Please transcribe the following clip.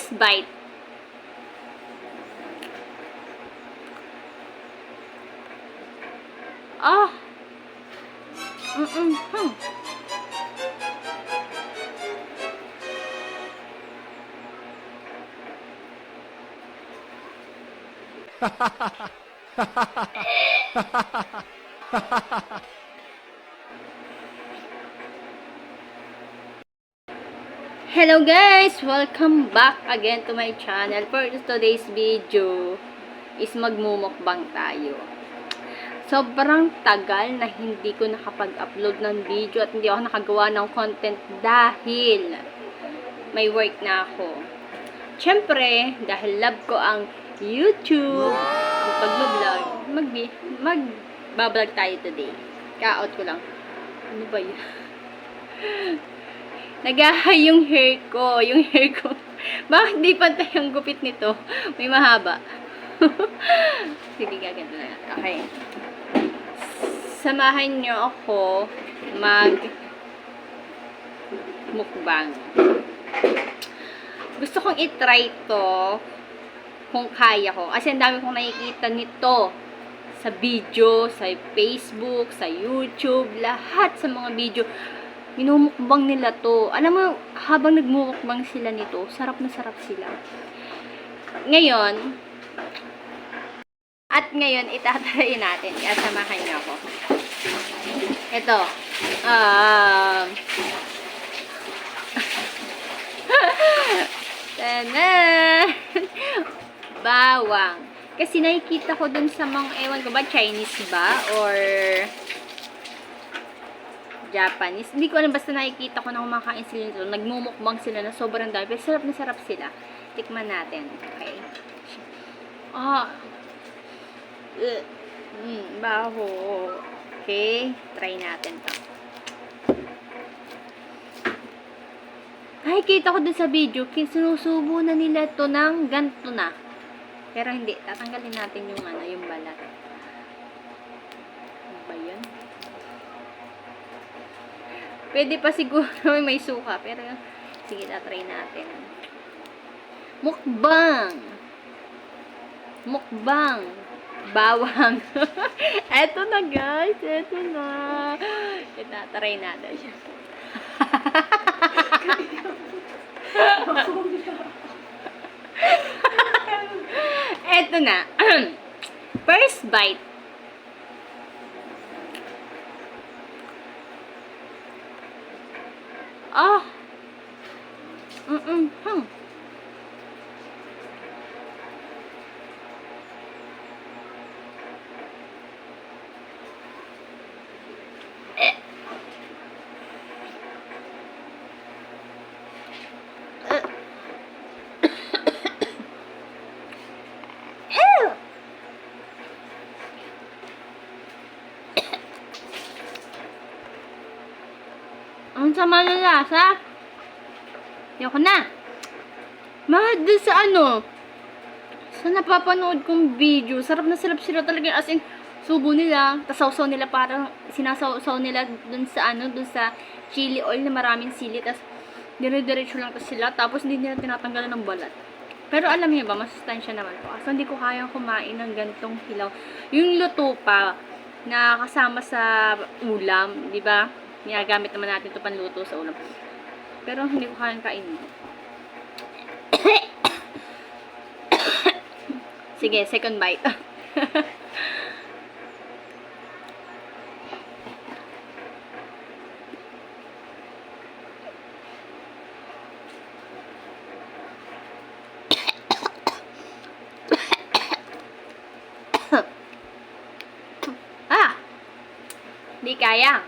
First bite. Ah. Hello guys! Welcome back again to my channel. For today's video is magmumukbang tayo. Sobrang tagal na hindi ko nakapag-upload ng video at hindi ako nakagawa ng content dahil may work na ako. Siyempre, dahil love ko ang YouTube, ang pag-vlog, mag-vlog tayo today. Ka-out ko lang. Ano ba yun? Nagahay yung hair ko. Bakit di pantay ang gupit nito? May mahaba. Sige, gaganto na. Okay. Samahan nyo ako mukbang. Gusto kong itry to kung kaya ko. Kasi ang dami kong nakikita nito sa video, sa Facebook, sa YouTube, lahat sa mga video. Minumukbang nila to. Alam mo, habang nagmumukbang sila nito, sarap na sarap sila. Ngayon, itatry natin. Kaya samahan niyo ako. Ito. Tanan! Bawang. Kasi nakikita ko dun sa mga, ewan ko ba, Chinese ba? Or Japanese. Hindi ko alam, basta nakikita ko na kumakain sila nito. Nagmumukbang sila na sobrang dami. Pero sarap na sarap sila. Tikman natin. Okay. Baho. Okay. Try natin to. Nakikita ko dun sa video, sinusubo na nila to ng ganito na. Pero hindi. Tatanggalin natin yung yung balat. Ano ba yun? Pwede pa siguro may suka. Pero, sige, tatry natin. Mukbang. Bawang. Eto na, guys. Eto na. Itatry natin. Eto na. First bite. Ah. Ang sama ng lasa. Ayoko na. Mahal din sa sa napapanood kong video. Sarap na sarap sila talaga. As in, subo nila. Tas sausaw nila, parang sinasawsaw nila dun sa dun sa chili oil na maraming sili. Tas dire-diretso lang to sila. Tapos hindi nila tinatanggalan ng balat. Pero alam niyo ba, masustansya naman po. Kasi hindi ko kayang kumain ng gantong hilaw. Yung luto pa na kasama sa ulam, di ba? Ginagamit naman natin ito panluto sa ulam. Pero hindi ko kayang kainin. Sige, second bite. Di kaya.